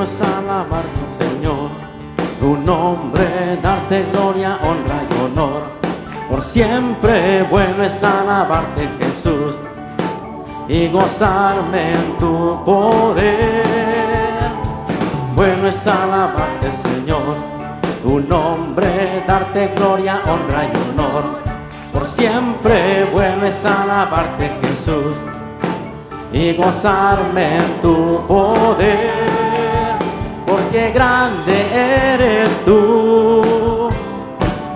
Bueno es alabarte, Señor, tu nombre, darte gloria, honra y honor. Por siempre bueno es alabarte, Jesús, y gozarme en tu poder. Bueno es alabarte, Señor, tu nombre, darte gloria, honra y honor. Por siempre bueno es alabarte, Jesús, y gozarme en tu poder. Porque grande eres tú,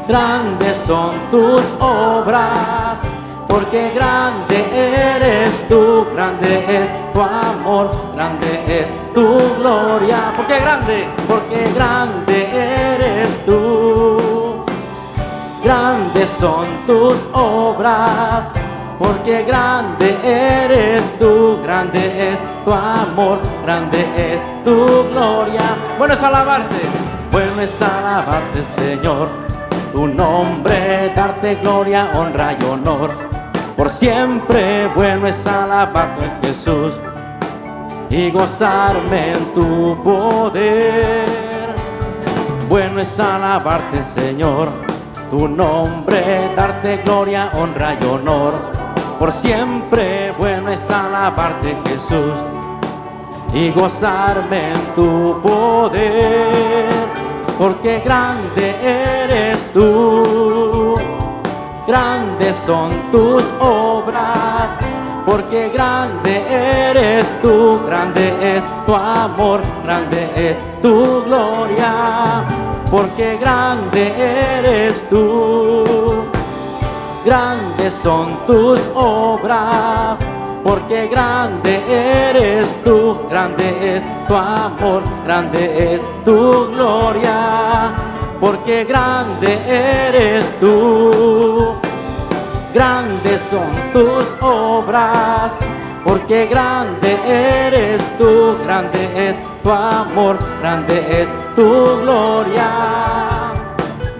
grandes son tus obras. Porque grande eres tú, grande es tu amor, grande es tu gloria. Porque grande eres tú, grandes son tus obras. Porque grande eres tú, grande es tu amor, grande es tu gloria. Bueno es alabarte, Señor, tu nombre, darte gloria, honra y honor. Por siempre bueno es alabarte, Jesús, y gozarme en tu poder. Bueno es alabarte, Señor, tu nombre, darte gloria, honra y honor. Por siempre bueno es alabarte, Jesús, y gozarme en tu poder. Porque grande eres tú, grandes son tus obras. Porque grande eres tú, grande es tu amor, grande es tu gloria. Porque grande eres tú, grandes son tus obras. Porque grande eres tú, grande es tu amor, grande es tu gloria. Porque grande eres tú, grandes son tus obras. Porque grande eres tú, grande es tu amor, grande es tu gloria.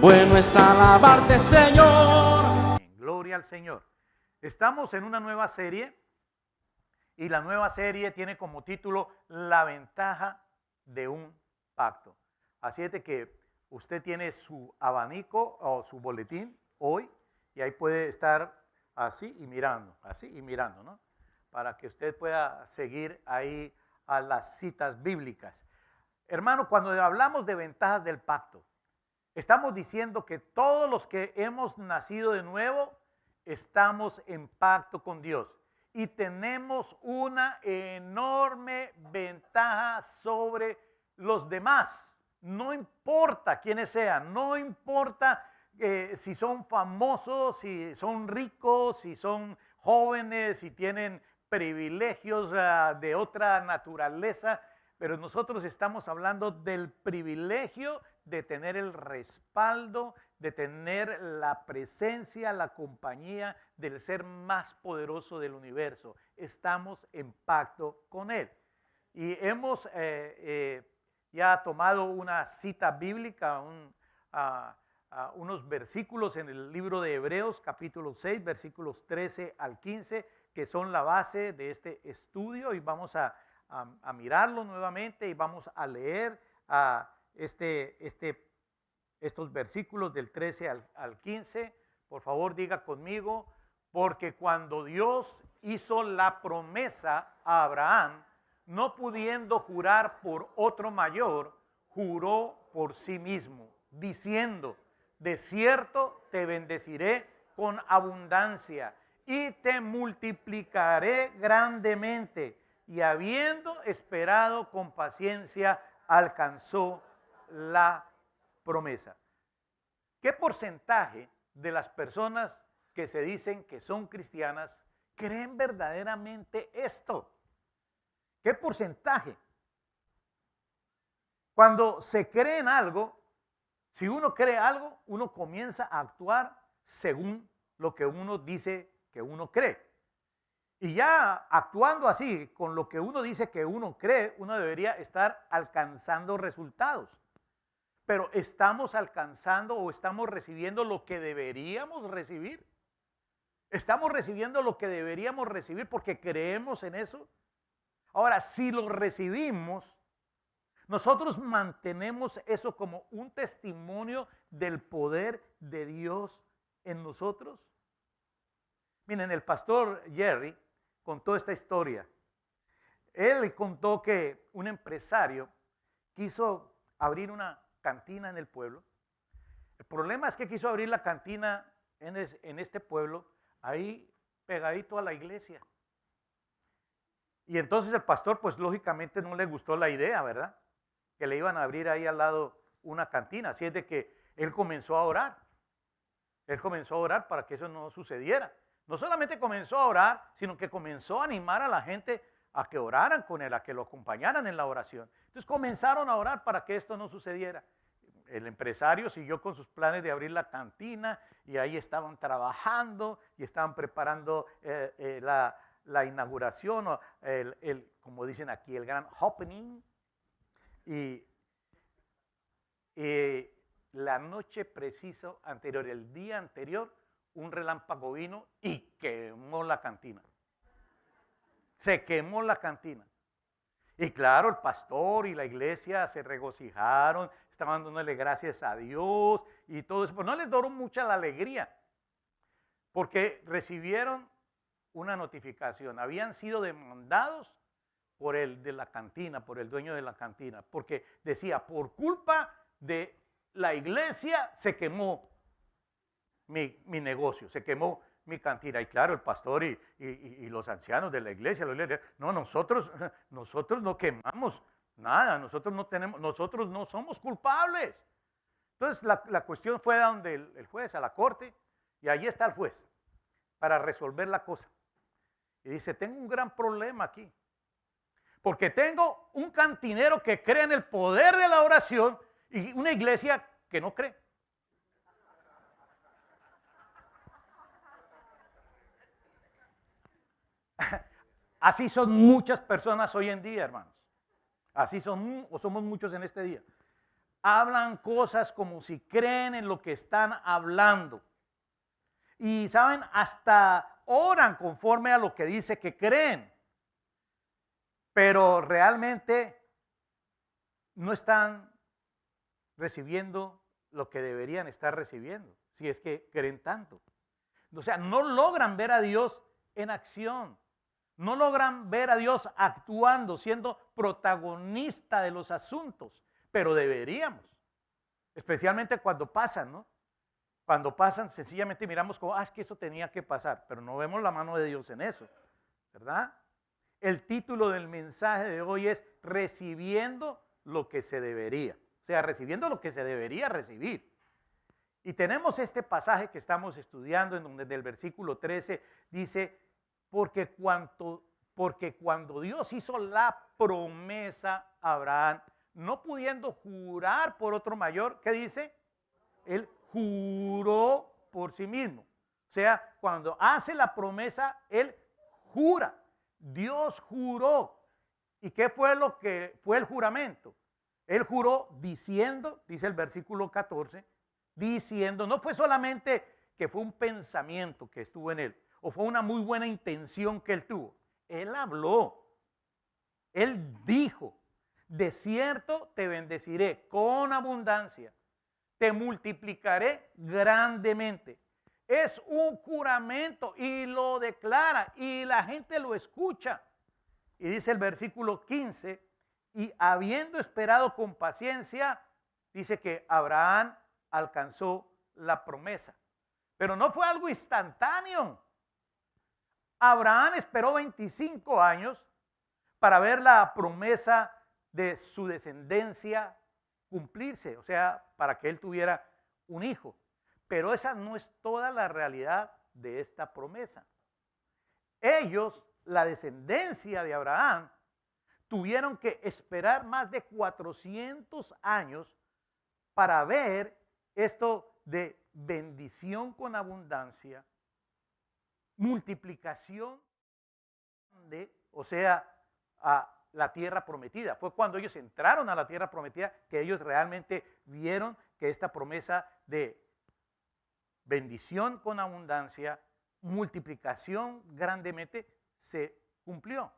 Bueno es alabarte, Señor. Gloria al Señor. Estamos en una nueva serie y la nueva serie tiene como título La ventaja de un pacto. Así es de que usted tiene su abanico o su boletín hoy y ahí puede estar así y mirando, ¿no? Para que usted pueda seguir ahí a las citas bíblicas. Hermano, cuando hablamos de ventajas del pacto, estamos diciendo que todos los que hemos nacido de nuevo estamos en pacto con Dios y tenemos una enorme ventaja sobre los demás. No importa quiénes sean, no importa si son famosos, si son ricos, si son jóvenes, si tienen privilegios de otra naturaleza, pero nosotros estamos hablando del privilegio de tener el respaldo, de tener la presencia, la compañía del ser más poderoso del universo. Estamos en pacto con Él. Y hemos ya tomado una cita bíblica, unos versículos en el libro de Hebreos, capítulo 6, versículos 13 al 15, que son la base de este estudio, y vamos a mirarlo nuevamente y vamos a leer estos versículos del 13 al 15. Por favor, diga conmigo: porque cuando Dios hizo la promesa a Abraham, no pudiendo jurar por otro mayor, juró por sí mismo, diciendo: de cierto te bendeciré con abundancia y te multiplicaré grandemente. Y habiendo esperado con paciencia, alcanzó la promesa. ¿Qué porcentaje de las personas que se dicen que son cristianas creen verdaderamente esto? ¿Qué porcentaje? Cuando se cree en algo, si uno cree algo, uno comienza a actuar según lo que uno dice que uno cree. Y ya actuando así, con lo que uno dice que uno cree, uno debería estar alcanzando resultados. Pero ¿estamos alcanzando o estamos recibiendo lo que deberíamos recibir? ¿Estamos recibiendo lo que deberíamos recibir porque creemos en eso? Ahora, si lo recibimos, Nosotros mantenemos eso como un testimonio del poder de Dios en nosotros. Miren, el pastor Jerry contó esta historia. Él contó que un empresario quiso abrir una cantina en el pueblo. El problema es que quiso abrir la cantina en este pueblo, ahí pegadito a la iglesia. Y entonces el pastor, pues lógicamente no le gustó la idea, ¿verdad? Que le iban a abrir ahí al lado una cantina. Así es de que él comenzó a orar. Él comenzó a orar para que eso no sucediera. No solamente comenzó a orar, sino que comenzó a animar a la gente a que oraran con él, a que lo acompañaran en la oración. Entonces comenzaron a orar para que esto no sucediera. El empresario siguió con sus planes de abrir la cantina y ahí estaban trabajando y estaban preparando la inauguración, o como dicen aquí, el gran opening. Y la noche preciso anterior, el día anterior, un relámpago vino y quemó la cantina. Se quemó la cantina. Y claro, el pastor y la iglesia se regocijaron, estaban dándole gracias a Dios y todo eso. Pero no les duró mucha la alegría, porque recibieron una notificación. Habían sido demandados por el de la cantina, por el dueño de la cantina, porque decía, por culpa de la iglesia se quemó mi negocio, se quemó mi cantina. Y claro, el pastor y los ancianos de la iglesia, no, nosotros no quemamos nada, nosotros no somos culpables. Entonces la cuestión fue a donde el juez, a la corte, y allí está el juez para resolver la cosa. Y dice, tengo un gran problema aquí, porque tengo un cantinero que cree en el poder de la oración y una iglesia que no cree. Así son muchas personas hoy en día, hermanos. Así somos muchos en este día. Hablan cosas como si creen en lo que están hablando. Y saben, hasta oran conforme a lo que dice que creen. Pero realmente no están recibiendo lo que deberían estar recibiendo, si es que creen tanto. O sea, no logran ver a Dios en acción. No logran ver a Dios actuando, siendo protagonista de los asuntos, pero deberíamos, especialmente cuando pasan, ¿no? Cuando pasan, sencillamente miramos como, es que eso tenía que pasar, pero no vemos la mano de Dios en eso, ¿verdad? El título del mensaje de hoy es recibiendo lo que se debería, o sea, recibiendo lo que se debería recibir. Y tenemos este pasaje que estamos estudiando, en donde del versículo 13 dice, porque cuando Dios hizo la promesa a Abraham, no pudiendo jurar por otro mayor, ¿qué dice? Él juró por sí mismo. O sea, cuando hace la promesa, él jura. Dios juró. ¿Y qué fue lo que fue el juramento? Él juró diciendo, dice el versículo 14, diciendo, no fue solamente que fue un pensamiento que estuvo en él, o fue una muy buena intención que él tuvo. Él habló, él dijo, de cierto te bendeciré con abundancia, te multiplicaré grandemente. Es un juramento y lo declara y la gente lo escucha. Y dice el versículo 15, y habiendo esperado con paciencia, dice que Abraham alcanzó la promesa. Pero no fue algo instantáneo. Abraham esperó 25 años para ver la promesa de su descendencia cumplirse, o sea, para que él tuviera un hijo. Pero esa no es toda la realidad de esta promesa. Ellos, la descendencia de Abraham, tuvieron que esperar más de 400 años para ver esto de bendición con abundancia, multiplicación, o sea, a la tierra prometida. Fue cuando ellos entraron a la tierra prometida que ellos realmente vieron que esta promesa de bendición con abundancia, multiplicación grandemente se cumplió.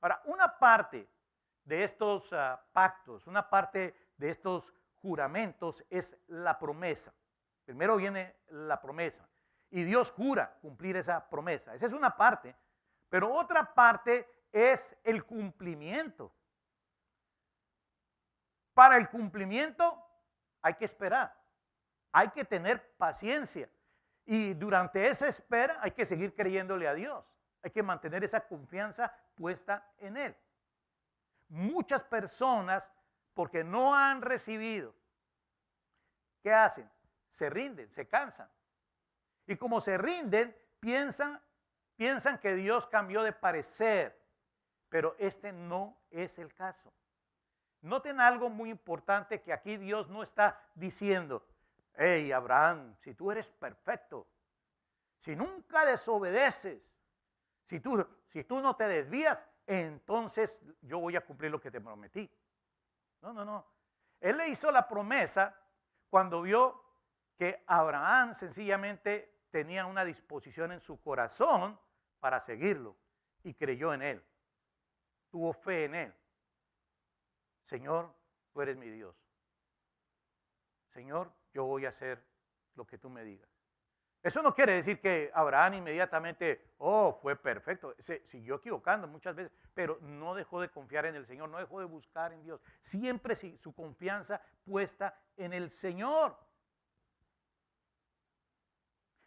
Ahora, una parte de estos pactos, una parte de estos juramentos es la promesa. Primero viene la promesa y Dios jura cumplir esa promesa. Esa es una parte, pero otra parte es el cumplimiento. Para el cumplimiento hay que esperar, hay que tener paciencia y durante esa espera hay que seguir creyéndole a Dios, hay que mantener esa confianza puesta en Él. Muchas personas, porque no han recibido, ¿qué hacen? Se rinden, se cansan. Y como se rinden, piensan que Dios cambió de parecer, pero este no es el caso. Noten algo muy importante que aquí Dios no está diciendo, hey Abraham, si tú eres perfecto, si nunca desobedeces, si tú no te desvías, entonces yo voy a cumplir lo que te prometí. No. Él le hizo la promesa cuando vio que Abraham sencillamente tenía una disposición en su corazón para seguirlo y creyó en él. Tuvo fe en él. Señor, tú eres mi Dios. Señor, yo voy a hacer lo que tú me digas. Eso no quiere decir que Abraham inmediatamente, fue perfecto. Se siguió equivocando muchas veces, pero no dejó de confiar en el Señor, no dejó de buscar en Dios. Siempre su confianza puesta en el Señor.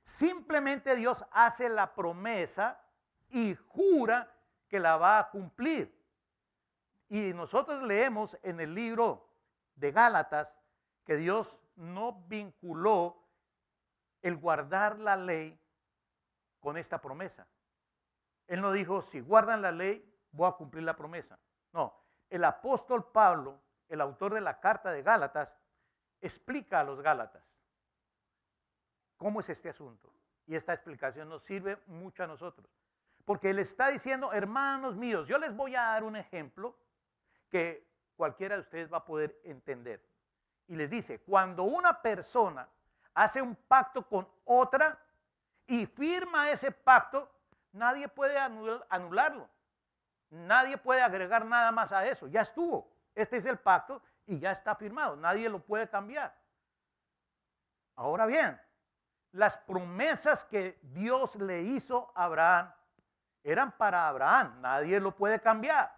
Simplemente Dios hace la promesa y jura que la va a cumplir. Y nosotros leemos en el libro de Gálatas que Dios no vinculó el guardar la ley con esta promesa. Él no dijo, si guardan la ley, voy a cumplir la promesa. No, el apóstol Pablo, el autor de la carta de Gálatas, explica a los Gálatas cómo es este asunto. Y esta explicación nos sirve mucho a nosotros. Porque él está diciendo, hermanos míos, yo les voy a dar un ejemplo que cualquiera de ustedes va a poder entender. Y les dice, cuando una persona hace un pacto con otra y firma ese pacto, nadie puede anularlo. Nadie puede agregar nada más a eso. Ya estuvo. Este es el pacto y ya está firmado. Nadie lo puede cambiar. Ahora bien, las promesas que Dios le hizo a Abraham eran para Abraham. Nadie lo puede cambiar.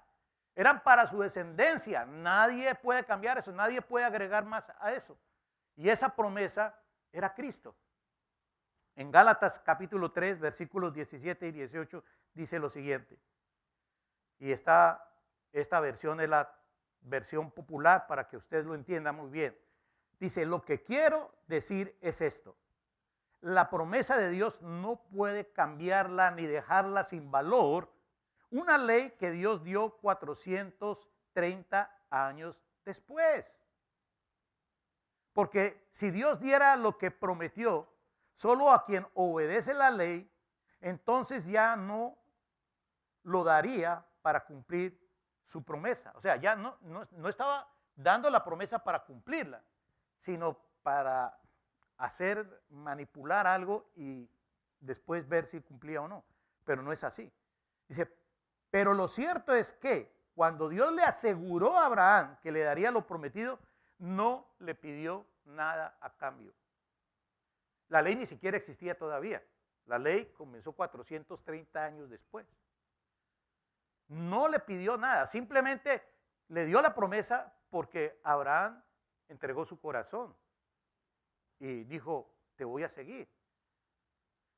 Eran para su descendencia. Nadie puede cambiar eso. Nadie puede agregar más a eso. Y esa promesa era Cristo. En Gálatas capítulo 3, versículos 17 y 18 dice lo siguiente. Y esta versión es la versión popular para que usted lo entienda muy bien. Dice, lo que quiero decir es esto. La promesa de Dios no puede cambiarla ni dejarla sin valor. Una ley que Dios dio 430 años después. Porque si Dios diera lo que prometió solo a quien obedece la ley, entonces ya no lo daría para cumplir su promesa. O sea, ya no estaba dando la promesa para cumplirla, sino para manipular algo y después ver si cumplía o no. Pero no es así. Dice, pero lo cierto es que cuando Dios le aseguró a Abraham que le daría lo prometido, no le pidió nada a cambio. La ley ni siquiera existía todavía. La ley comenzó 430 años después. No le pidió nada, simplemente le dio la promesa porque Abraham entregó su corazón y dijo, te voy a seguir.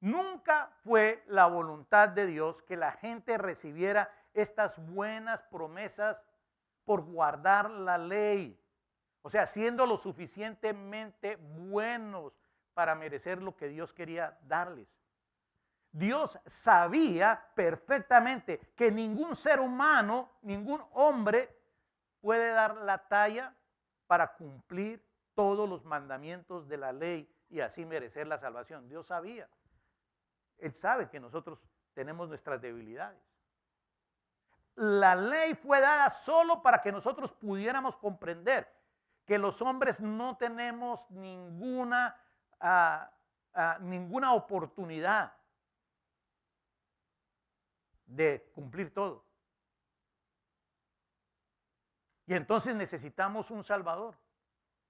Nunca fue la voluntad de Dios que la gente recibiera estas buenas promesas por guardar la ley. O sea, siendo lo suficientemente buenos para merecer lo que Dios quería darles. Dios sabía perfectamente que ningún ser humano, ningún hombre puede dar la talla para cumplir todos los mandamientos de la ley y así merecer la salvación. Dios sabía. Él sabe que nosotros tenemos nuestras debilidades. La ley fue dada solo para que nosotros pudiéramos comprender que los hombres no tenemos ninguna oportunidad de cumplir todo. Y entonces necesitamos un Salvador.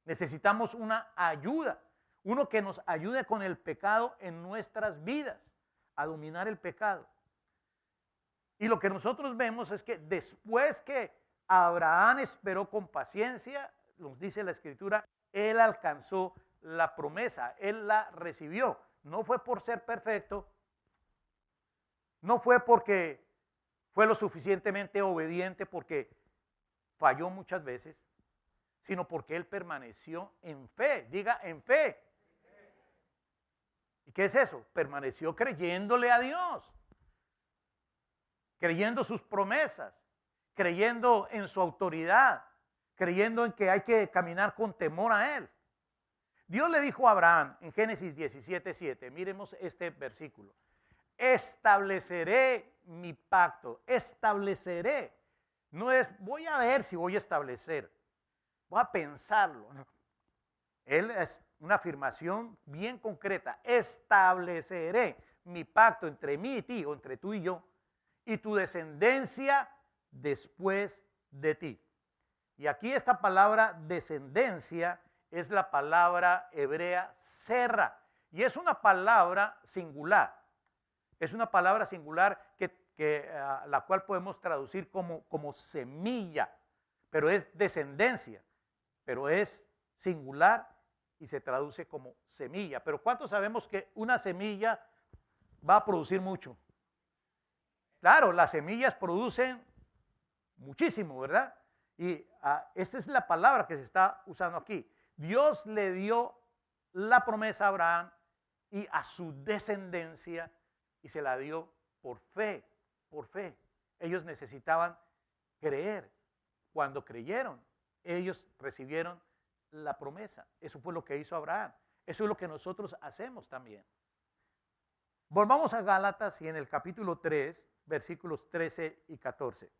Necesitamos una ayuda. Uno que nos ayude con el pecado en nuestras vidas, a dominar el pecado. Y lo que nosotros vemos es que después que Abraham esperó con paciencia, nos dice la Escritura, él alcanzó la promesa, él la recibió. No fue por ser perfecto, no fue porque fue lo suficientemente obediente, porque falló muchas veces, sino porque él permaneció en fe. Diga, en fe. ¿Y qué es eso? Permaneció creyéndole a Dios, creyendo sus promesas, creyendo en su autoridad, creyendo en que hay que caminar con temor a Él. Dios le dijo a Abraham en Génesis 17:7, miremos este versículo: estableceré mi pacto, estableceré. No es voy a ver si voy a establecer, voy a pensarlo. Él es una afirmación bien concreta: estableceré mi pacto entre mí y ti, o entre tú y yo, y tu descendencia después de ti. Y aquí esta palabra descendencia es la palabra hebrea serra, y es una palabra singular. Es una palabra singular la cual podemos traducir como semilla, pero es descendencia, pero es singular y se traduce como semilla. Pero ¿cuántos sabemos que una semilla va a producir mucho? Claro, las semillas producen muchísimo, ¿verdad? Y esta es la palabra que se está usando aquí. Dios le dio la promesa a Abraham y a su descendencia, y se la dio por fe, por fe. Ellos necesitaban creer. Cuando creyeron, ellos recibieron la promesa. Eso fue lo que hizo Abraham. Eso es lo que nosotros hacemos también. Volvamos a Gálatas y en el capítulo 3, versículos 13 y 14.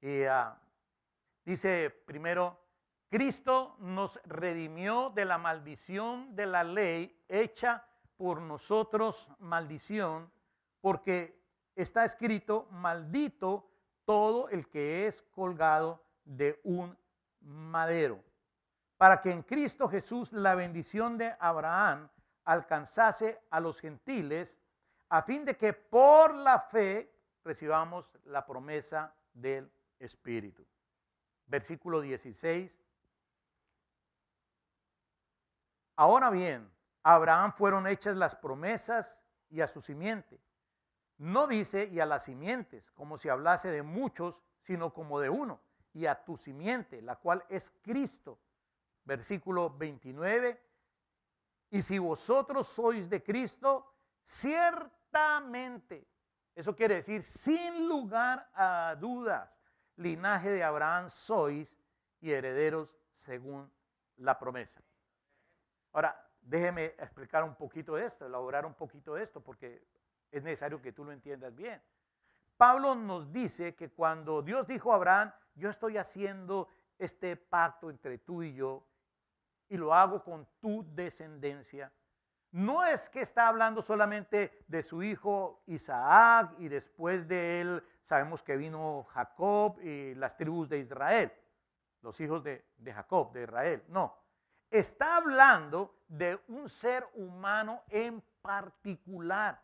Y dice primero: Cristo nos redimió de la maldición de la ley hecha por nosotros maldición, porque está escrito: maldito todo el que es colgado de un madero, para que en Cristo Jesús la bendición de Abraham alcanzase a los gentiles, a fin de que por la fe recibamos la promesa del Espíritu. Versículo 16. Ahora bien, a Abraham fueron hechas las promesas y a su simiente. No dice y a las simientes, como si hablase de muchos, sino como de uno, y a tu simiente, la cual es Cristo. Versículo 29. Y si vosotros sois de Cristo, ciertamente, eso quiere decir sin lugar a dudas, linaje de Abraham sois y herederos según la promesa. Ahora, déjeme explicar un poquito esto, elaborar un poquito esto, porque es necesario que tú lo entiendas bien. Pablo nos dice que cuando Dios dijo a Abraham: yo estoy haciendo este pacto entre tú y yo, y lo hago con tu descendencia, no es que está hablando solamente de su hijo Isaac, y después de él sabemos que vino Jacob y las tribus de Israel, los hijos de Jacob, de Israel. No, está hablando de un ser humano en particular,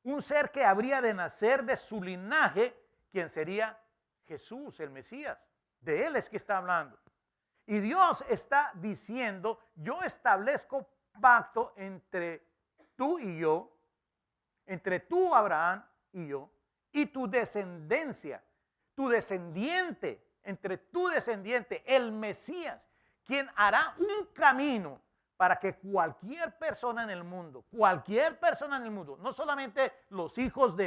un ser que habría de nacer de su linaje, quien sería Jesús, el Mesías. De él es que está hablando. Y Dios está diciendo: yo establezco pacto entre tú y yo, entre tú, Abraham, y yo, y tu descendencia, tu descendiente, entre tu descendiente, el Mesías, quien hará un camino para que cualquier persona en el mundo, no solamente los hijos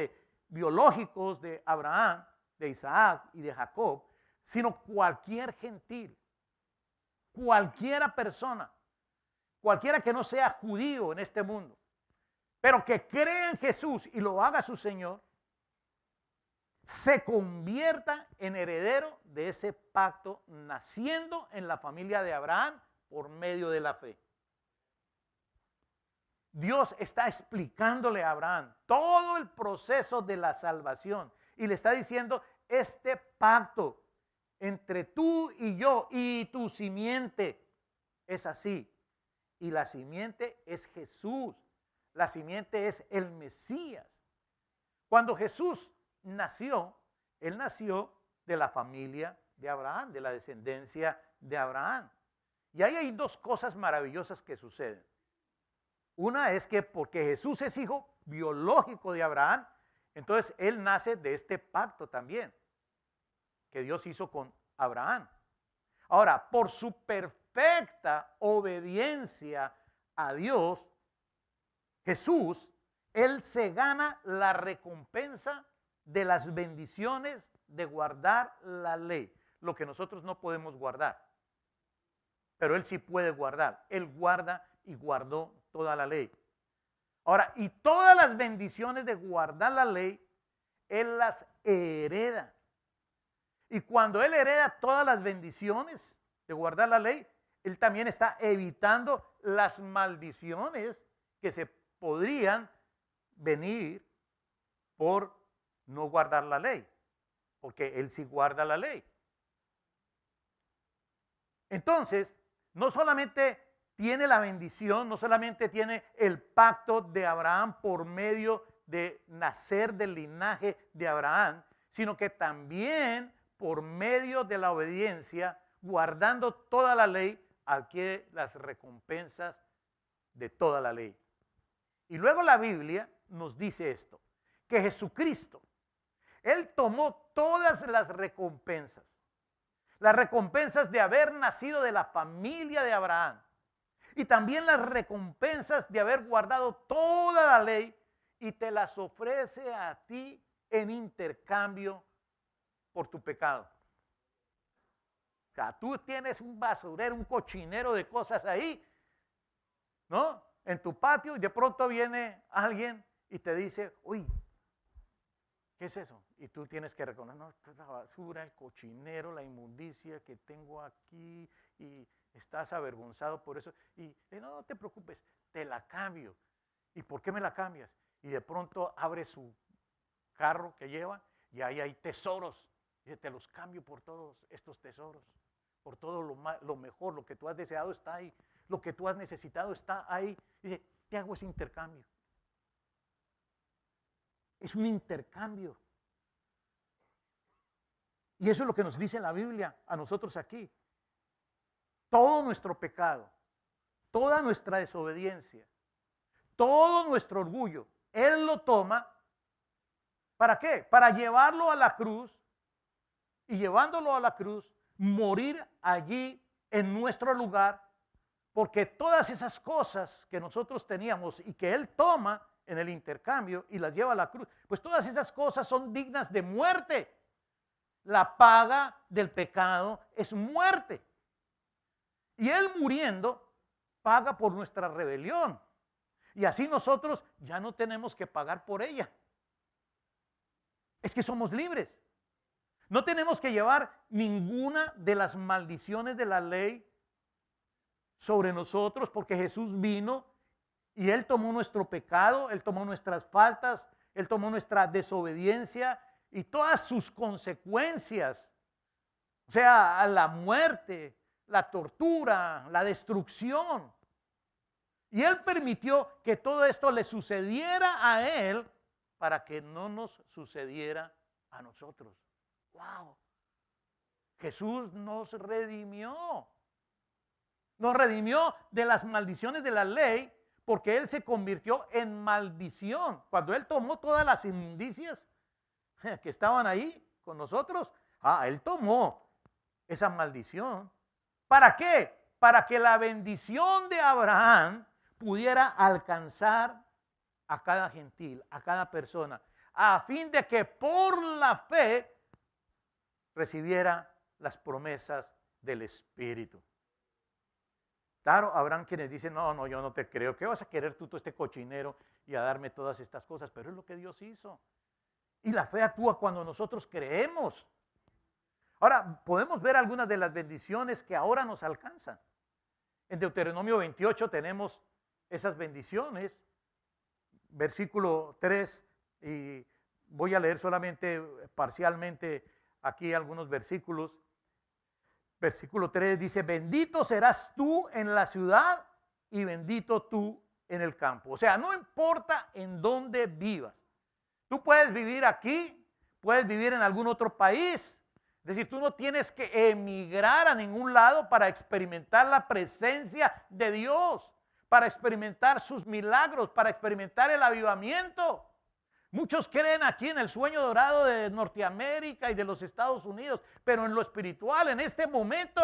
biológicos de Abraham, de Isaac y de Jacob, sino cualquier gentil, cualquiera persona, cualquiera que no sea judío en este mundo, pero que crea en Jesús y lo haga su Señor, se convierta en heredero de ese pacto, naciendo en la familia de Abraham por medio de la fe. Dios está explicándole a Abraham todo el proceso de la salvación y le está diciendo: este pacto entre tú y yo y tu simiente. Es así. Y la simiente es Jesús. La simiente es el Mesías. Cuando Jesús nació, Él nació de la familia de Abraham, de la descendencia de Abraham. Y ahí hay dos cosas maravillosas que suceden. Una es que porque Jesús es hijo biológico de Abraham, entonces Él nace de este pacto también que Dios hizo con Abraham. Ahora, por su perfecta obediencia a Dios, Jesús, Él se gana la recompensa de las bendiciones de guardar la ley, lo que nosotros no podemos guardar. Pero Él sí puede guardar. Él guarda y guardó toda la ley. Ahora, y todas las bendiciones de guardar la ley, Él las hereda. Y cuando Él hereda todas las bendiciones de guardar la ley, Él también está evitando las maldiciones que se podrían venir por no guardar la ley, porque Él sí guarda la ley. Entonces, no solamente tiene la bendición, no solamente tiene el pacto de Abraham por medio de nacer del linaje de Abraham, sino que también por medio de la obediencia, guardando toda la ley, adquiere las recompensas de toda la ley. Y luego la Biblia nos dice esto, que Jesucristo, Él tomó todas las recompensas de haber nacido de la familia de Abraham y también las recompensas de haber guardado toda la ley y te las ofrece a ti en intercambio por tu pecado. O sea, tú tienes un basurero, un cochinero de cosas ahí, ¿no? En tu patio y de pronto viene alguien y te dice, uy, ¿qué es eso? Y tú tienes que reconocer, no, esta es la basura, el cochinero, la inmundicia que tengo aquí y estás avergonzado por eso. Y no te preocupes, te la cambio. ¿Y por qué me la cambias? Y de pronto abre su carro que lleva y ahí hay tesoros. Dice, te los cambio por todos estos tesoros, por todo lo mejor, lo que tú has deseado está ahí, lo que tú has necesitado está ahí. Dice, te hago ese intercambio. Es un intercambio. Y eso es lo que nos dice la Biblia a nosotros aquí. Todo nuestro pecado, toda nuestra desobediencia, todo nuestro orgullo, Él lo toma. ¿Para qué? Para llevarlo a la cruz y llevándolo a la cruz, morir allí en nuestro lugar, porque todas esas cosas que nosotros teníamos y que Él toma en el intercambio y las lleva a la cruz, pues todas esas cosas son dignas de muerte. La paga del pecado es muerte. Y Él muriendo paga por nuestra rebelión. Y así nosotros ya no tenemos que pagar por ella. Es que somos libres. No tenemos que llevar ninguna de las maldiciones de la ley sobre nosotros porque Jesús vino y Él tomó nuestro pecado, Él tomó nuestras faltas, Él tomó nuestra desobediencia y todas sus consecuencias, o sea, la muerte, la tortura, la destrucción. Y Él permitió que todo esto le sucediera a Él para que no nos sucediera a nosotros. ¡Wow! Jesús nos redimió. Nos redimió de las maldiciones de la ley porque Él se convirtió en maldición. Cuando Él tomó todas las inmundicias que estaban ahí con nosotros, Él tomó esa maldición. ¿Para qué? Para que la bendición de Abraham pudiera alcanzar a cada gentil, a cada persona, a fin de que por la fe recibiera las promesas del Espíritu. Claro, habrán quienes dicen, no, yo no te creo, ¿qué vas a querer tú todo este cochinero y a darme todas estas cosas? Pero es lo que Dios hizo. Y la fe actúa cuando nosotros creemos. Ahora, podemos ver algunas de las bendiciones que ahora nos alcanzan. En Deuteronomio 28 tenemos esas bendiciones, versículo 3, y voy a leer solamente parcialmente aquí algunos versículos. Versículo 3 dice, bendito serás tú en la ciudad y bendito tú en el campo. O sea, no importa en dónde vivas. Tú puedes vivir aquí, puedes vivir en algún otro país. Es decir, tú no tienes que emigrar a ningún lado para experimentar la presencia de Dios, para experimentar sus milagros, para experimentar el avivamiento. Muchos creen aquí en el sueño dorado de Norteamérica y de los Estados Unidos, pero en lo espiritual, en este momento,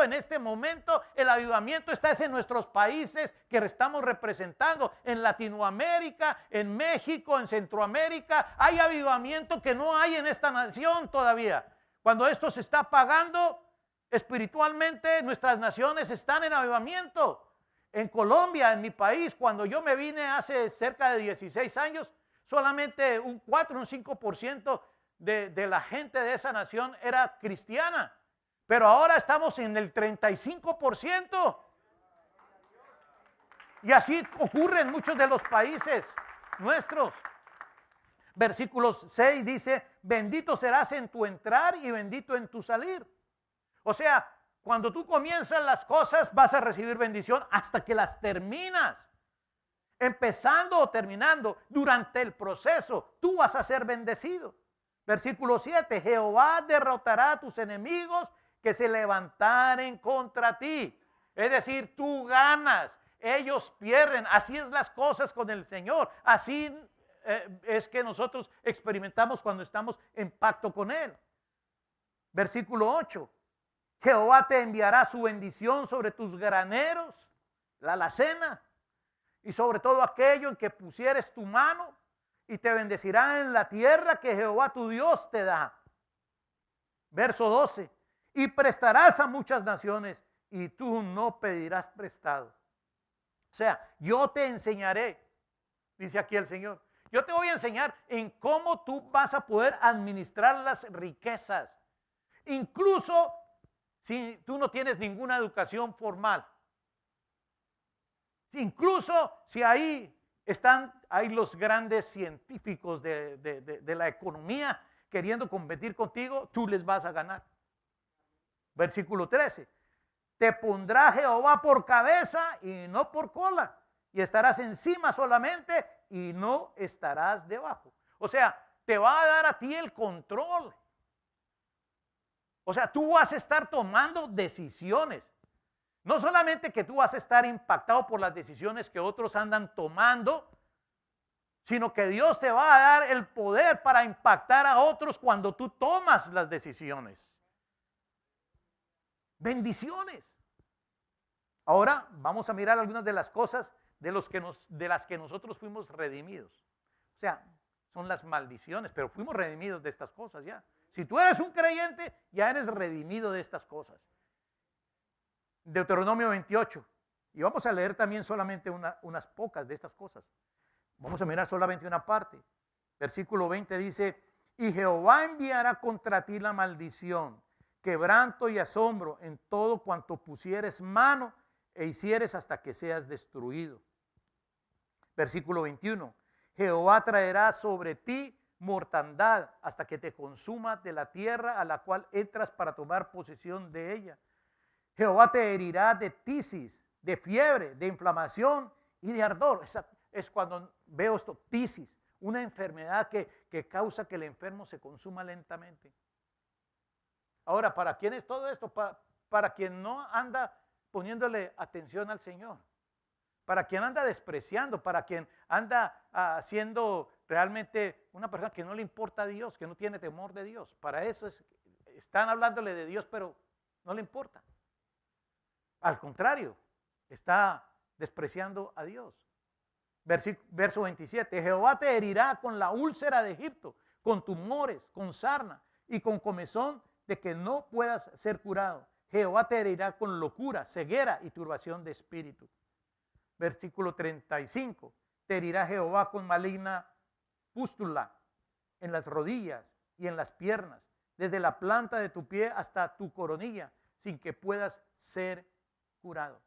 el avivamiento está en nuestros países que estamos representando, en Latinoamérica, en México, en Centroamérica. Hay avivamiento que no hay en esta nación todavía. Cuando esto se está apagando, espiritualmente nuestras naciones están en avivamiento. En Colombia, en mi país, cuando yo me vine hace cerca de 16 años, solamente un 4, un 5% de la gente de esa nación era cristiana. Pero ahora estamos en el 35%. Y así ocurre en muchos de los países nuestros. Versículo 6 dice, bendito serás en tu entrar y bendito en tu salir. O sea, cuando tú comienzas las cosas vas a recibir bendición hasta que las terminas. Empezando o terminando, durante el proceso, tú vas a ser bendecido. Versículo 7, Jehová derrotará a tus enemigos que se levantaren contra ti. Es decir, tú ganas, ellos pierden. Así es las cosas con el Señor. Así es que nosotros experimentamos cuando estamos en pacto con Él. Versículo 8, Jehová te enviará su bendición sobre tus graneros, la alacena, y sobre todo aquello en que pusieres tu mano, y te bendecirá en la tierra que Jehová tu Dios te da. Verso 12, y prestarás a muchas naciones, y tú no pedirás prestado. O sea, yo te enseñaré, dice aquí el Señor, yo te voy a enseñar en cómo tú vas a poder administrar las riquezas, incluso si tú no tienes ninguna educación formal. Incluso si ahí están los grandes científicos de la economía queriendo competir contigo, tú les vas a ganar. Versículo 13. Te pondrá Jehová por cabeza y no por cola, y estarás encima solamente y no estarás debajo. O sea, te va a dar a ti el control. O sea, tú vas a estar tomando decisiones. No solamente que tú vas a estar impactado por las decisiones que otros andan tomando, sino que Dios te va a dar el poder para impactar a otros cuando tú tomas las decisiones. Bendiciones. Ahora vamos a mirar algunas de las cosas de las que nosotros fuimos redimidos. O sea, son las maldiciones, pero fuimos redimidos de estas cosas ya. Si tú eres un creyente, ya eres redimido de estas cosas. Deuteronomio 28. Y vamos a leer también solamente unas pocas de estas cosas. Vamos a mirar solamente una parte. Versículo 20 dice, y Jehová enviará contra ti la maldición, quebranto y asombro en todo cuanto pusieres mano e hicieres hasta que seas destruido. Versículo 21, Jehová traerá sobre ti mortandad hasta que te consumas de la tierra a la cual entras para tomar posesión de ella. Jehová te herirá de tisis, de fiebre, de inflamación y de ardor. Es cuando veo esto, tisis, una enfermedad que causa que el enfermo se consuma lentamente. Ahora, ¿para quién es todo esto? Para quien no anda poniéndole atención al Señor, para quien anda despreciando, para quien anda siendo realmente una persona que no le importa a Dios, que no tiene temor de Dios. Para eso están hablándole de Dios, pero no le importa. Al contrario, está despreciando a Dios. Verso 27, Jehová te herirá con la úlcera de Egipto, con tumores, con sarna y con comezón de que no puedas ser curado. Jehová te herirá con locura, ceguera y turbación de espíritu. Versículo 35, te herirá Jehová con maligna pústula en las rodillas y en las piernas, desde la planta de tu pie hasta tu coronilla, sin que puedas ser curado.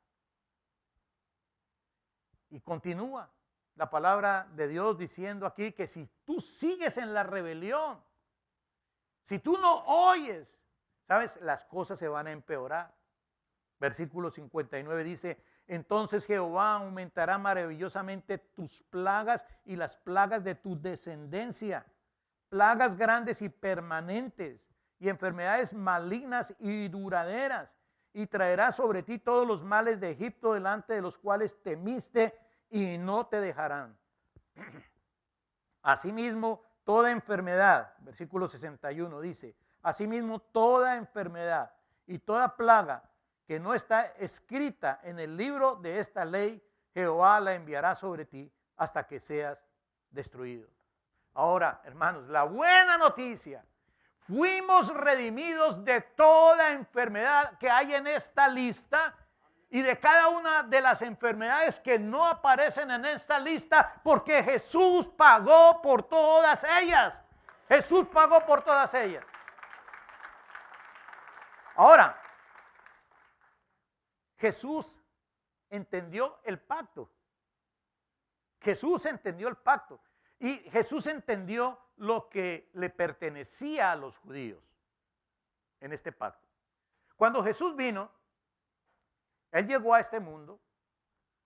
Y continúa la palabra de Dios diciendo aquí que si tú sigues en la rebelión, si tú no oyes, ¿sabes? Las cosas se van a empeorar. Versículo 59 dice, entonces Jehová aumentará maravillosamente tus plagas y las plagas de tu descendencia, plagas grandes y permanentes, y enfermedades malignas y duraderas, y traerá sobre ti todos los males de Egipto, delante de los cuales temiste, y no te dejarán. Asimismo, toda enfermedad, versículo 61 dice, asimismo toda enfermedad y toda plaga que no está escrita en el libro de esta ley, Jehová la enviará sobre ti hasta que seas destruido. Ahora, hermanos, la buena noticia, fuimos redimidos de toda enfermedad que hay en esta lista y de cada una de las enfermedades que no aparecen en esta lista, porque Jesús pagó por todas ellas. Jesús pagó por todas ellas. Ahora, Jesús entendió el pacto. Jesús entendió el pacto. Y Jesús entendió lo que le pertenecía a los judíos en este pacto. Cuando Jesús vino, Él llegó a este mundo.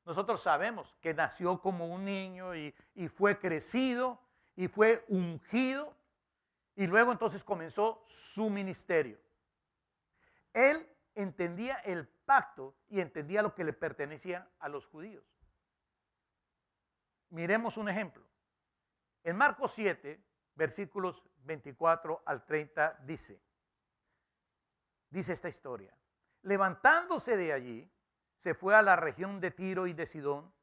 Nosotros sabemos que nació como un niño y fue crecido y fue ungido. Y luego entonces comenzó su ministerio. Él entendía el pacto y entendía lo que le pertenecía a los judíos. Miremos un ejemplo. En Marcos 7, versículos 24 al 30 dice esta historia. Levantándose de allí, se fue a la región de Tiro y de Sidón,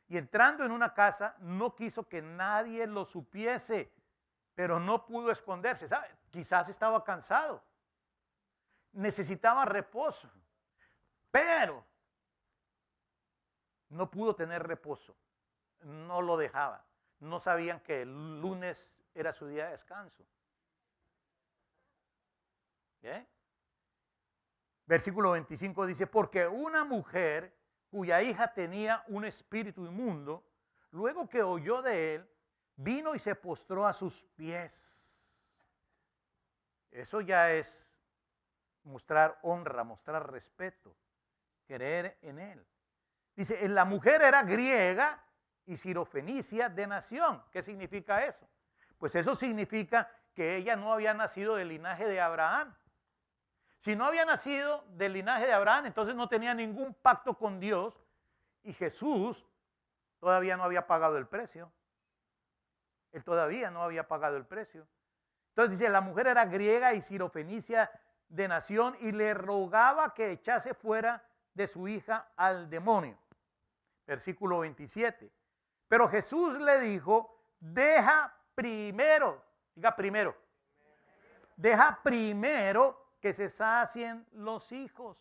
y entrando en una casa, no quiso que nadie lo supiese, pero no pudo esconderse. ¿Sabe? Quizás estaba cansado, necesitaba reposo, pero no pudo tener reposo, no lo dejaba. No sabían que el lunes era su día de descanso. ¿Bien? Versículo 25 dice, porque una mujer cuya hija tenía un espíritu inmundo, luego que oyó de él, vino y se postró a sus pies. Eso ya es mostrar honra, mostrar respeto, creer en él. Dice, la mujer era griega y sirofenicia de nación. ¿Qué significa eso? Pues eso significa que ella no había nacido del linaje de Abraham. Si no había nacido del linaje de Abraham, entonces no tenía ningún pacto con Dios y Jesús todavía no había pagado el precio. Él todavía no había pagado el precio. Entonces dice, la mujer era griega y sirofenicia de nación y le rogaba que echase fuera de su hija al demonio. Versículo 27. Pero Jesús le dijo, deja primero, diga primero, deja primero que se sacien los hijos.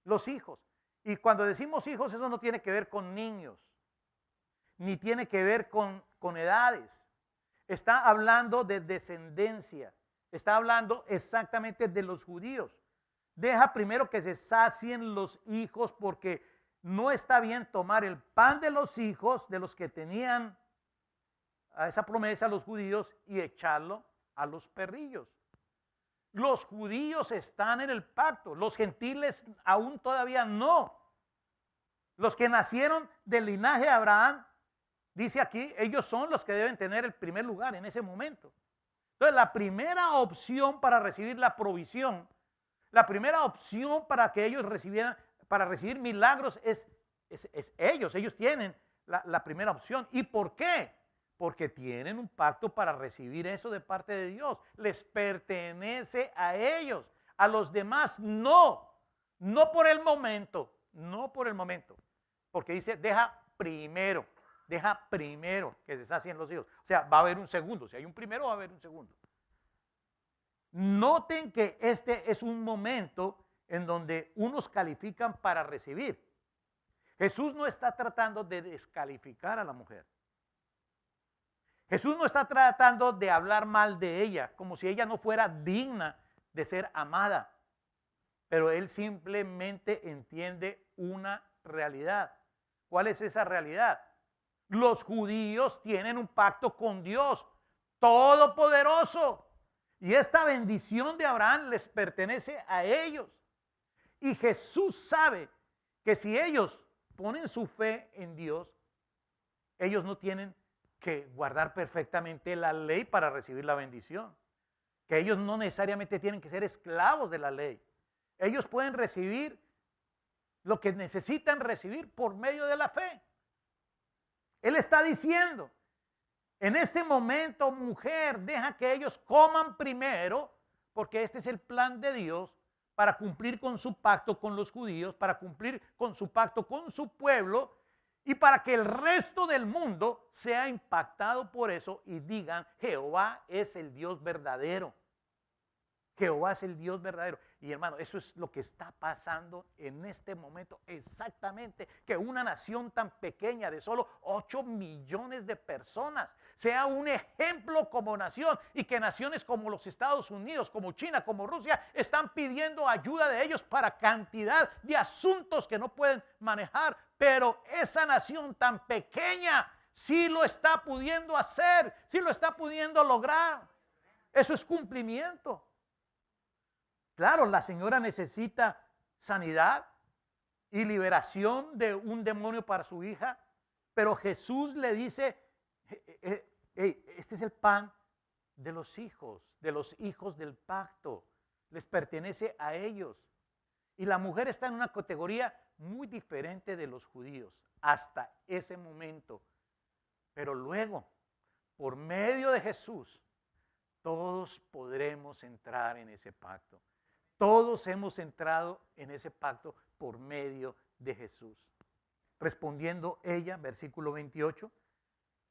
Los hijos. Y cuando decimos hijos, eso no tiene que ver con niños, ni tiene que ver con edades. Está hablando de descendencia. Está hablando exactamente de los judíos. Deja primero que se sacien los hijos, porque no está bien tomar el pan de los hijos, de los que tenían a esa promesa los judíos, y echarlo a los perrillos. Los judíos están en el pacto, los gentiles aún todavía no. Los que nacieron del linaje de Abraham, dice aquí, ellos son los que deben tener el primer lugar en ese momento. Entonces, la primera opción para recibir la provisión, la primera opción para que ellos recibieran, para recibir milagros es ellos tienen la primera opción. ¿Y por qué? Porque tienen un pacto para recibir eso de parte de Dios. Les pertenece a ellos. A los demás no. No por el momento. No por el momento. Porque dice, deja primero que se sacien los hijos. O sea, va a haber un segundo. Si hay un primero, va a haber un segundo. Noten que este es un momento en donde unos califican para recibir. Jesús no está tratando de descalificar a la mujer. Jesús no está tratando de hablar mal de ella, como si ella no fuera digna de ser amada. Pero Él simplemente entiende una realidad. ¿Cuál es esa realidad? Los judíos tienen un pacto con Dios todopoderoso. Y esta bendición de Abraham les pertenece a ellos. Y Jesús sabe que si ellos ponen su fe en Dios, ellos no tienen que guardar perfectamente la ley para recibir la bendición. Que ellos no necesariamente tienen que ser esclavos de la ley. Ellos pueden recibir lo que necesitan recibir por medio de la fe. Él está diciendo, en este momento, mujer, deja que ellos coman primero, porque este es el plan de Dios para cumplir con su pacto con los judíos, para cumplir con su pacto con su pueblo y para que el resto del mundo sea impactado por eso y digan, Jehová es el Dios verdadero. Jehová es el Dios verdadero. Y hermano, eso es lo que está pasando en este momento exactamente, que una nación tan pequeña de solo 8 millones de personas sea un ejemplo como nación y que naciones como los Estados Unidos, como China, como Rusia, están pidiendo ayuda de ellos para cantidad de asuntos que no pueden manejar, pero esa nación tan pequeña sí lo está pudiendo hacer, sí lo está pudiendo lograr. Eso es cumplimiento. Claro, la señora necesita sanidad y liberación de un demonio para su hija, pero Jesús le dice, este es el pan de los hijos del pacto, les pertenece a ellos. Y la mujer está en una categoría muy diferente de los judíos hasta ese momento. Pero luego, por medio de Jesús, todos podremos entrar en ese pacto. Todos hemos entrado en ese pacto por medio de Jesús. Respondiendo ella, versículo 28,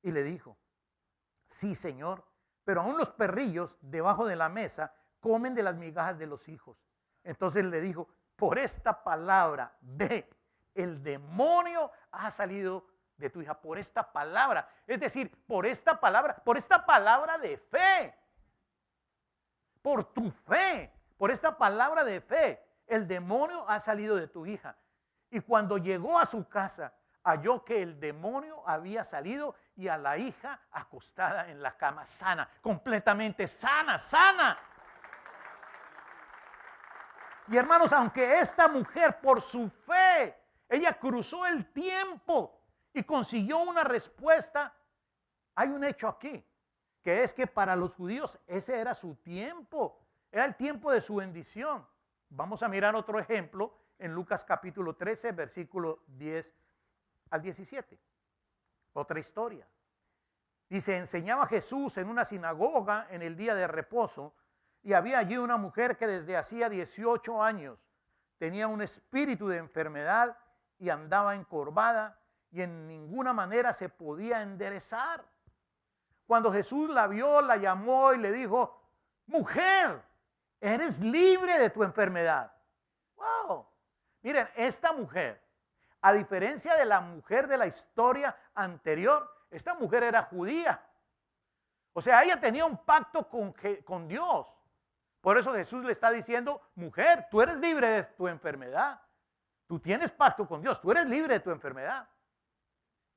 y le dijo, sí, Señor, pero aún los perrillos debajo de la mesa comen de las migajas de los hijos. Entonces le dijo, por esta palabra, ve, el demonio ha salido de tu hija, por esta palabra. Es decir, por esta palabra de fe, por tu fe. Por esta palabra de fe, el demonio ha salido de tu hija. Y cuando llegó a su casa, halló que el demonio había salido y a la hija acostada en la cama, sana, completamente sana. Y hermanos, aunque esta mujer por su fe, ella cruzó el tiempo y consiguió una respuesta, hay un hecho aquí, que es que para los judíos ese era su tiempo. Era el tiempo de su bendición. Vamos a mirar otro ejemplo en Lucas capítulo 13, versículo 10 al 17. Otra historia. Dice, enseñaba Jesús en una sinagoga en el día de reposo y había allí una mujer que desde hacía 18 años tenía un espíritu de enfermedad y andaba encorvada y en ninguna manera se podía enderezar. Cuando Jesús la vio, la llamó y le dijo, mujer, eres libre de tu enfermedad. Wow. Miren, esta mujer, a diferencia de la mujer de la historia anterior, esta mujer era judía. O sea, ella tenía un pacto con Dios. Por eso Jesús le está diciendo, mujer, tú eres libre de tu enfermedad. Tú tienes pacto con Dios, tú eres libre de tu enfermedad.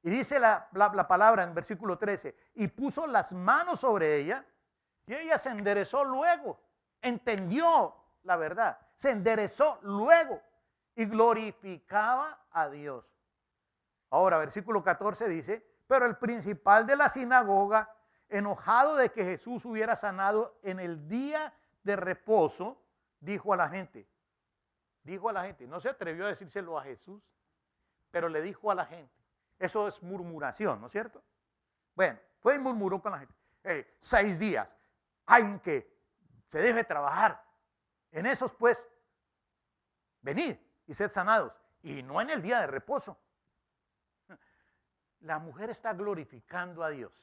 Y dice la palabra en versículo 13, y puso las manos sobre ella y ella se enderezó luego. Entendió la verdad, se enderezó luego y glorificaba a Dios. Ahora, versículo 14 dice, pero el principal de la sinagoga, enojado de que Jesús hubiera sanado en el día de reposo, dijo a la gente, no se atrevió a decírselo a Jesús, pero le dijo a la gente, eso es murmuración, ¿no es cierto? Bueno, fue y murmuró con la gente, 6 días, hay que se debe trabajar. En esos pues, venid y sed sanados. Y no en el día de reposo. La mujer está glorificando a Dios.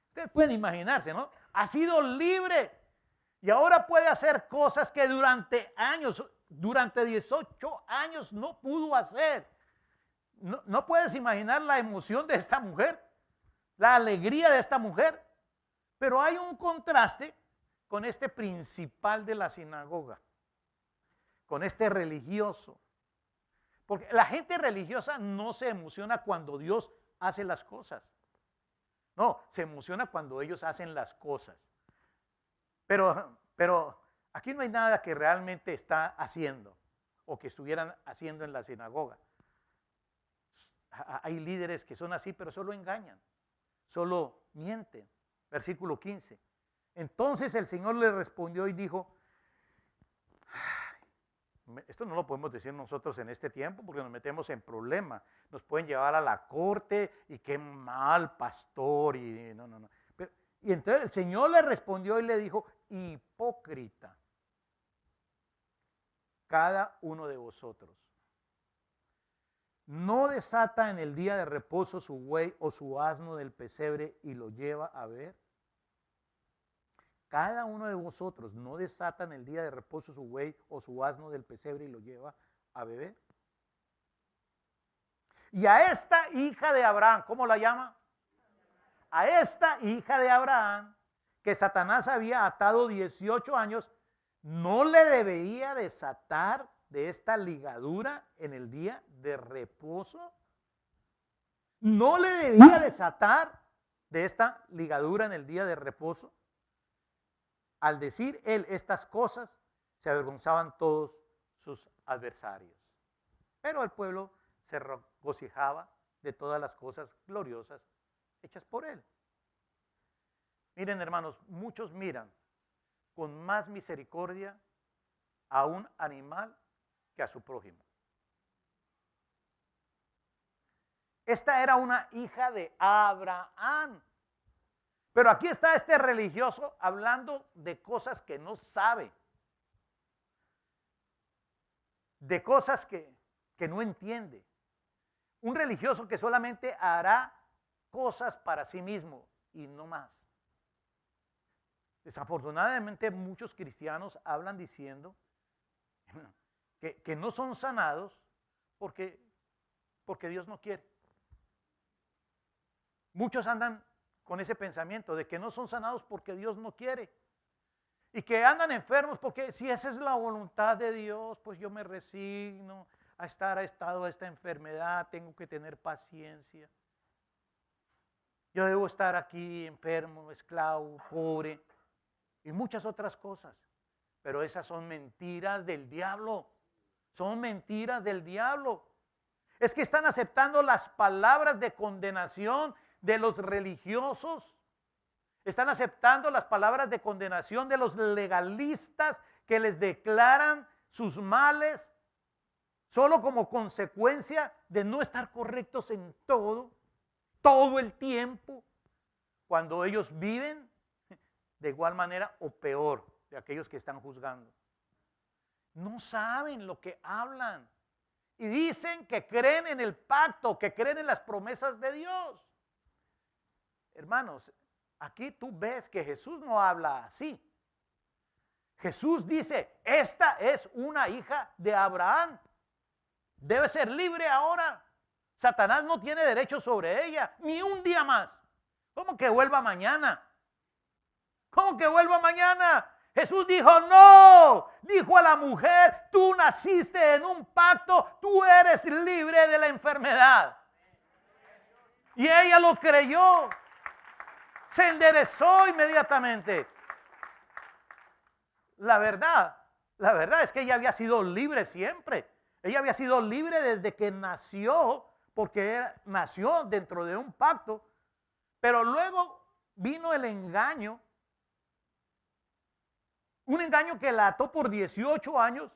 Ustedes pueden imaginarse, ¿no? Ha sido libre. Y ahora puede hacer cosas que durante 18 años no pudo hacer. No puedes imaginar la emoción de esta mujer, la alegría de esta mujer. Pero hay un contraste con este principal de la sinagoga, con este religioso. Porque la gente religiosa no se emociona cuando Dios hace las cosas. No, se emociona cuando ellos hacen las cosas. Pero aquí no hay nada que realmente está haciendo. o que estuvieran haciendo en la sinagoga. Hay líderes que son así, pero solo engañan, solo mienten. Versículo 15. Entonces el Señor le respondió y dijo, esto no lo podemos decir nosotros en este tiempo porque nos metemos en problemas. Nos pueden llevar a la corte y qué mal pastor. Y no. Y entonces el Señor le respondió y le dijo, hipócrita, cada uno de vosotros no desata en el día de reposo su buey o su asno del pesebre y lo lleva a ver. Cada uno de vosotros no desata en el día de reposo su buey o su asno del pesebre y lo lleva a beber. Y a esta hija de Abraham, ¿cómo la llama? A esta hija de Abraham, que Satanás había atado 18 años, no le debía desatar de esta ligadura en el día de reposo. No le debía desatar de esta ligadura en el día de reposo. Al decir él estas cosas, se avergonzaban todos sus adversarios. Pero el pueblo se regocijaba de todas las cosas gloriosas hechas por él. Miren, hermanos, muchos miran con más misericordia a un animal que a su prójimo. Esta era una hija de Abraham. Pero aquí está este religioso hablando de cosas que no sabe, de cosas que no entiende. Un religioso que solamente hará cosas para sí mismo y no más. Desafortunadamente muchos cristianos hablan diciendo que no son sanados porque Dios no quiere. Muchos andan con ese pensamiento de que no son sanados porque Dios no quiere. Y que andan enfermos porque si esa es la voluntad de Dios, pues yo me resigno a estar a estado de esta enfermedad, tengo que tener paciencia. Yo debo estar aquí enfermo, esclavo, pobre y muchas otras cosas. Pero esas son mentiras del diablo. Son mentiras del diablo. Es que están aceptando las palabras de condenación de los religiosos. Están aceptando las palabras de condenación de los legalistas que les declaran sus males solo como consecuencia de no estar correctos en todo el tiempo, cuando ellos viven de igual manera o peor de aquellos que están juzgando. No saben lo que hablan y dicen que creen en el pacto, que creen en las promesas de Dios. Hermanos, aquí tú ves que Jesús no habla así. Jesús dice, esta es una hija de Abraham. Debe ser libre ahora. Satanás no tiene derecho sobre ella, ni un día más. ¿Cómo que vuelva mañana? ¿Cómo que vuelva mañana? Jesús dijo, no. Dijo a la mujer, tú naciste en un pacto, tú eres libre de la enfermedad. Y ella lo creyó. Se enderezó inmediatamente. La verdad es que ella había sido libre siempre. Ella había sido libre desde que nació, porque nació dentro de un pacto. Pero luego vino el engaño. Un engaño que la ató por 18 años.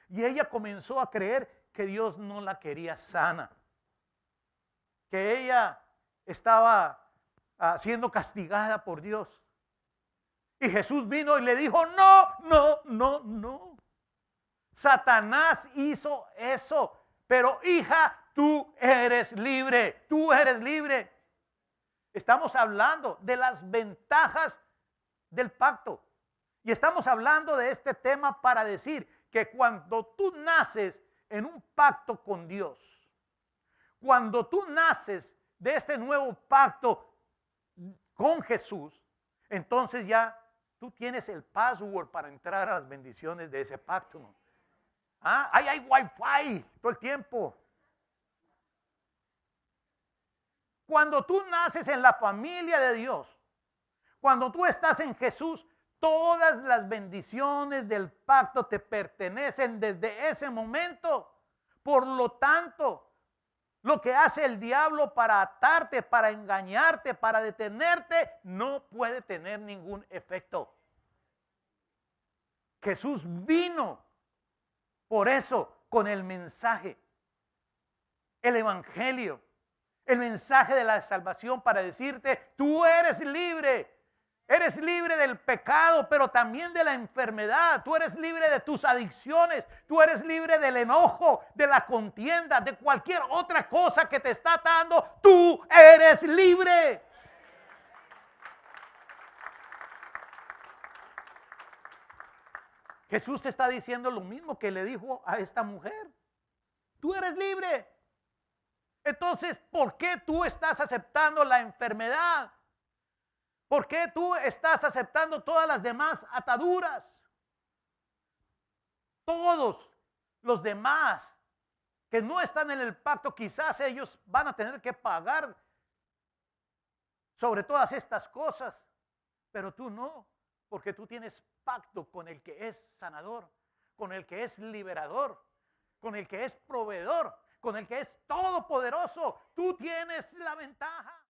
Y ella comenzó a creer que Dios no la quería sana. Que ella estaba siendo castigada por Dios. Y Jesús vino y le dijo, no. Satanás hizo eso, pero hija, tú eres libre, tú eres libre. Estamos hablando de las ventajas del pacto. Y estamos hablando de este tema para decir que cuando tú naces en un pacto con Dios, cuando tú naces de este nuevo pacto con Jesús, entonces ya tú tienes el password para entrar a las bendiciones de ese pacto. Ahí hay wifi todo el tiempo. Cuando tú naces en la familia de Dios, cuando tú estás en Jesús, Todas las bendiciones del pacto te pertenecen desde ese momento. Por lo tanto, lo que hace el diablo para atarte, para engañarte, para detenerte, no puede tener ningún efecto. Jesús vino por eso con el mensaje, el evangelio, el mensaje de la salvación para decirte, tú eres libre. Eres libre del pecado, pero también de la enfermedad. Tú eres libre de tus adicciones. Tú eres libre del enojo, de la contienda, de cualquier otra cosa que te está atando. Tú eres libre. Jesús te está diciendo lo mismo que le dijo a esta mujer. Tú eres libre. Entonces, ¿por qué tú estás aceptando la enfermedad? ¿Por qué tú estás aceptando todas las demás ataduras? Todos los demás que no están en el pacto, quizás ellos van a tener que pagar sobre todas estas cosas, pero tú no, porque tú tienes pacto con el que es sanador, con el que es liberador, con el que es proveedor, con el que es todopoderoso. Tú tienes la ventaja.